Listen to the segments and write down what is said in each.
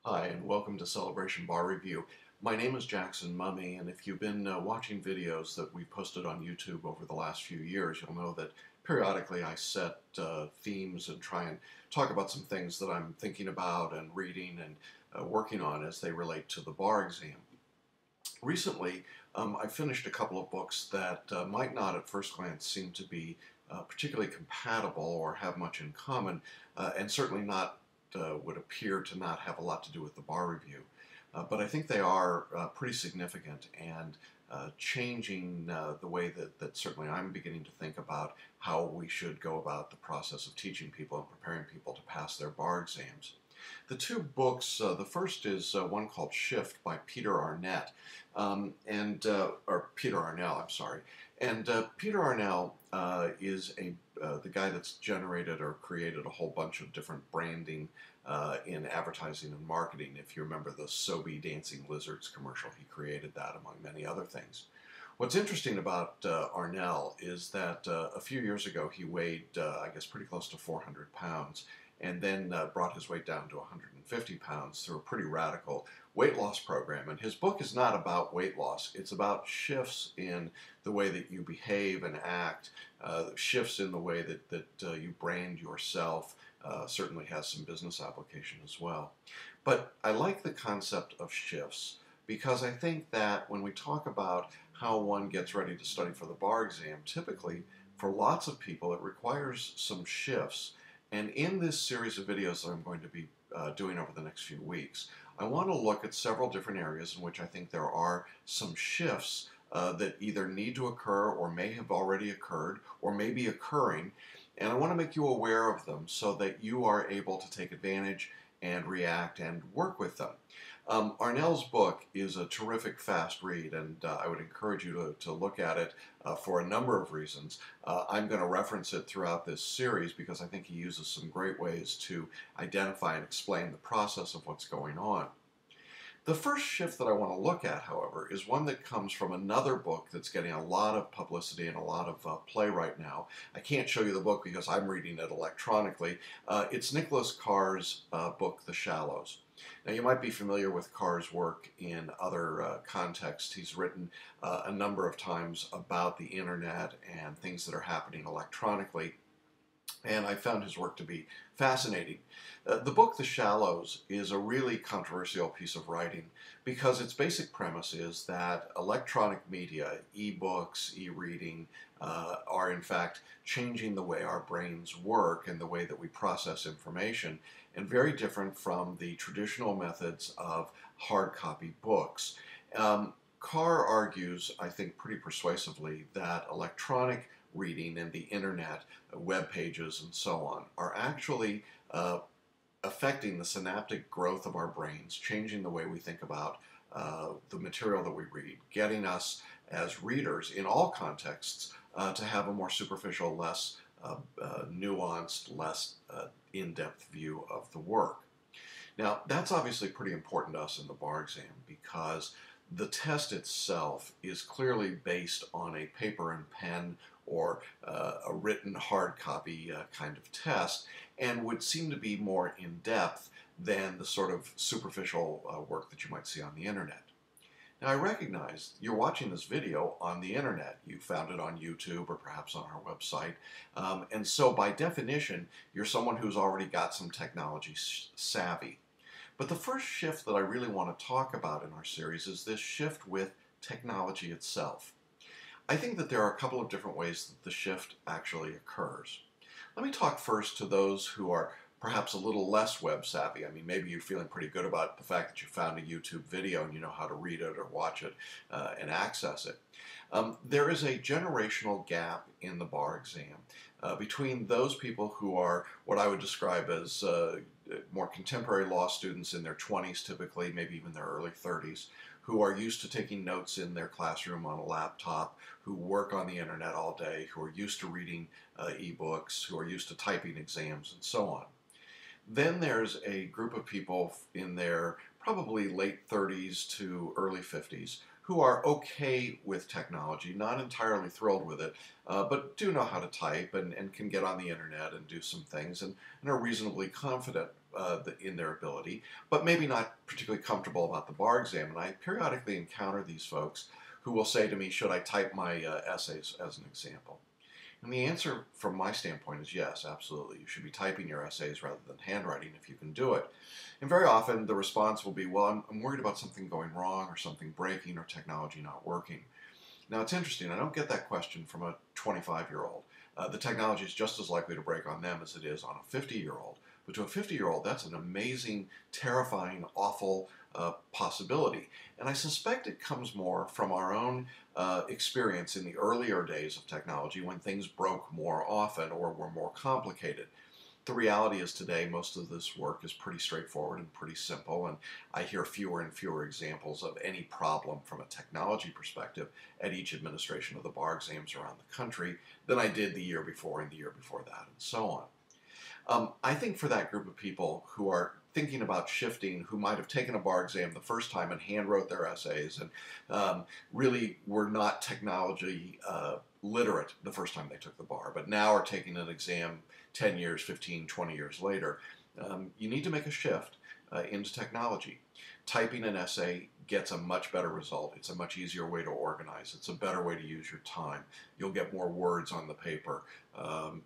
Hi, and welcome to Celebration Bar Review. My name is Jackson Mumey, and if you've been watching videos that we've posted on YouTube over the last few years, you'll know that periodically I set themes and try and talk about some things that I'm thinking about and reading and working on as they relate to the bar exam. Recently, I finished a couple of books that might not at first glance seem to be particularly compatible or have much in common, and certainly not would appear to not have a lot to do with the bar review. But I think they are pretty significant and changing the way that certainly I'm beginning to think about how we should go about the process of teaching people and preparing people to pass their bar exams. The two books, the first is one called Shift by Peter Arnett, or Peter Arnell, I'm sorry. And Peter Arnell is the guy that's generated or created a whole bunch of different branding in advertising and marketing. If you remember the Sobe Dancing Lizards commercial, he created that among many other things. What's interesting about Arnell is that a few years ago he weighed, I guess, pretty close to 400 pounds, and then brought his weight down to 150 pounds through a pretty radical weight loss program. And his book is not about weight loss. It's about shifts in the way that you behave and act, shifts in the way that you brand yourself. Certainly has some business application as well. But I like the concept of shifts because I think that when we talk about how one gets ready to study for the bar exam, typically for lots of people it requires some shifts. And in this series of videos that I'm going to be doing over the next few weeks, I want to look at several different areas in which I think there are some shifts that either need to occur or may have already occurred or may be occurring. And I want to make you aware of them so that you are able to take advantage and react and work with them. Arnell's book is a terrific fast read, and I would encourage you to look at it for a number of reasons. I'm going to reference it throughout this series because I think he uses some great ways to identify and explain the process of what's going on. The first shift that I want to look at, however, is one that comes from another book that's getting a lot of publicity and a lot of play right now. I can't show you the book because I'm reading it electronically. It's Nicholas Carr's book, The Shallows. Now, you might be familiar with Carr's work in other contexts. He's written a number of times about the internet and things that are happening electronically, and I found his work to be fascinating. The book, The Shallows, is a really controversial piece of writing because its basic premise is that electronic media, e-books, e-reading, are in fact changing the way our brains work and the way that we process information, and very different from the traditional methods of hard copy books. Carr argues, I think pretty persuasively, that electronic reading and the internet, web pages and so on, are actually affecting the synaptic growth of our brains, changing the way we think about the material that we read, getting us as readers in all contexts to have a more superficial, less nuanced, less in-depth view of the work. Now, that's obviously pretty important to us in the bar exam because the test itself is clearly based on a paper and pen or a written hard copy kind of test, and would seem to be more in-depth than the sort of superficial work that you might see on the internet. Now, I recognize you're watching this video on the internet. You found it on YouTube or perhaps on our website, and so by definition, you're someone who's already got some technology savvy. But the first shift that I really want to talk about in our series is this shift with technology itself. I think that there are a couple of different ways that the shift actually occurs. Let me talk first to those who are perhaps a little less web savvy. I mean, maybe you're feeling pretty good about the fact that you found a YouTube video and you know how to read it or watch it and access it. There is a generational gap in the bar exam between those people who are what I would describe as more contemporary law students in their 20s typically, maybe even their early 30s, who are used to taking notes in their classroom on a laptop, who work on the internet all day, who are used to reading e-books, who are used to typing exams, and so on. Then there's a group of people in their probably late 30s to early 50s who are okay with technology, not entirely thrilled with it, but do know how to type and can get on the internet and do some things and are reasonably confident in their ability, but maybe not particularly comfortable about the bar exam. And I periodically encounter these folks who will say to me, should I type my essays, as an example? And the answer from my standpoint is yes, absolutely. You should be typing your essays rather than handwriting if you can do it. And very often the response will be, well, I'm worried about something going wrong or something breaking or technology not working. Now, it's interesting. I don't get that question from a 25-year-old. The technology is just as likely to break on them as it is on a 50-year-old. But to a 50-year-old, that's an amazing, terrifying, awful possibility. And I suspect it comes more from our own experience in the earlier days of technology when things broke more often or were more complicated. The reality is today most of this work is pretty straightforward and pretty simple, and I hear fewer and fewer examples of any problem from a technology perspective at each administration of the bar exams around the country than I did the year before and the year before that and so on. I think for that group of people who are thinking about shifting, who might have taken a bar exam the first time and hand wrote their essays and really were not technology literate the first time they took the bar, but now are taking an exam 10 years, 15, 20 years later, you need to make a shift into technology. Typing an essay gets a much better result. It's a much easier way to organize. It's a better way to use your time. You'll get more words on the paper.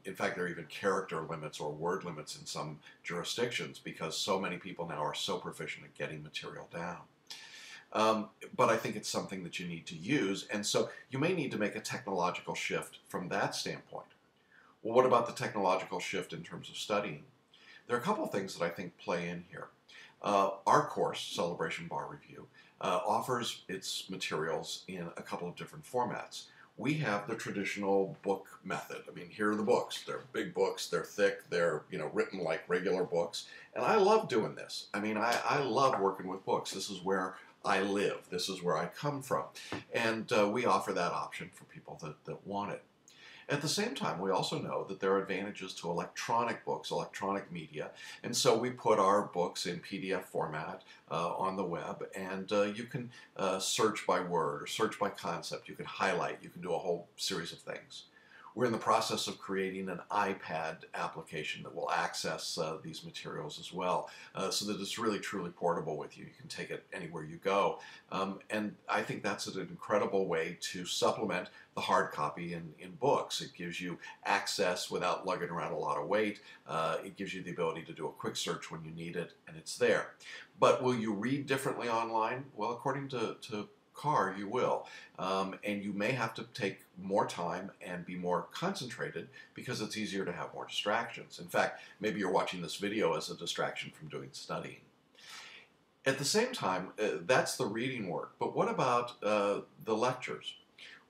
In fact, there are even character limits or word limits in some jurisdictions because so many people now are so proficient at getting material down. But I think it's something that you need to use, and so you may need to make a technological shift from that standpoint. Well, what about the technological shift in terms of studying? There are a couple of things that I think play in here. Our course, Celebration Bar Review, offers its materials in a couple of different formats. We have the traditional book method. I mean, here are the books. They're big books, they're thick, they're written like regular books. And I love doing this. I mean, I love working with books. This is where I live. This is where I come from. And we offer that option for people that want it. At the same time, we also know that there are advantages to electronic books, electronic media, and so we put our books in PDF format on the web, and you can search by word or search by concept. You can highlight. You can do a whole series of things. We're in the process of creating an iPad application that will access these materials as well, so that it's really truly portable with you. You can take it anywhere you go. And I think that's an incredible way to supplement the hard copy in books. It gives you access without lugging around a lot of weight. It gives you the ability to do a quick search when you need it, and it's there. But will you read differently online? Well, according to Carr, you will. And you may have to take more time and be more concentrated because it's easier to have more distractions. In fact, maybe you're watching this video as a distraction from doing studying. At the same time, that's the reading work. But what about the lectures?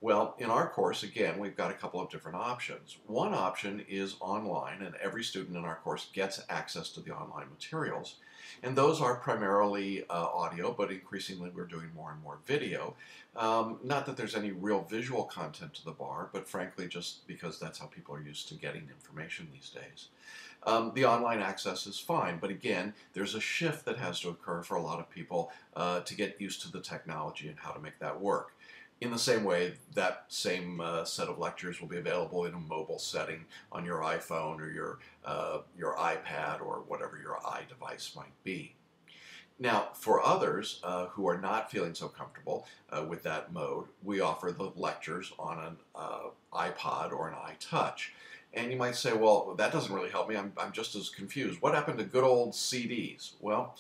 Well, in our course, again, we've got a couple of different options. One option is online, and every student in our course gets access to the online materials. And those are primarily audio, but increasingly we're doing more and more video. Not that there's any real visual content to the bar, but frankly just because that's how people are used to getting information these days. The online access is fine, but again, there's a shift that has to occur for a lot of people to get used to the technology and how to make that work. In the same way, that same set of lectures will be available in a mobile setting on your iPhone or your iPad or whatever your iDevice might be. Now, for others who are not feeling so comfortable with that mode, we offer the lectures on an iPod or an iTouch. And you might say, well, that doesn't really help me. I'm just as confused. What happened to good old CDs? Well,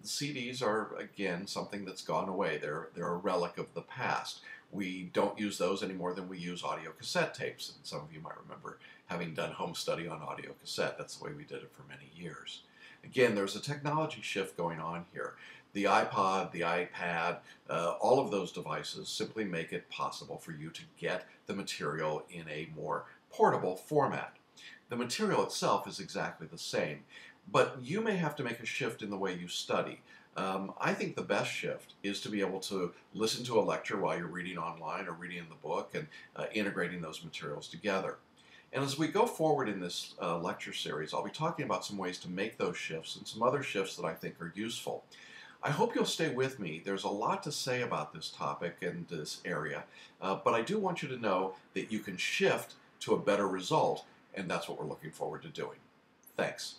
CDs are, again, something that's gone away. They're a relic of the past. We don't use those any more than we use audio cassette tapes. And some of you might remember having done home study on audio cassette. That's the way we did it for many years. Again, there's a technology shift going on here. The iPod, the iPad, all of those devices simply make it possible for you to get the material in a more portable format. The material itself is exactly the same, but you may have to make a shift in the way you study. I think the best shift is to be able to listen to a lecture while you're reading online or reading in the book and integrating those materials together. And as we go forward in this lecture series, I'll be talking about some ways to make those shifts and some other shifts that I think are useful. I hope you'll stay with me. There's a lot to say about this topic and this area, but I do want you to know that you can shift to a better result, and that's what we're looking forward to doing. Thanks.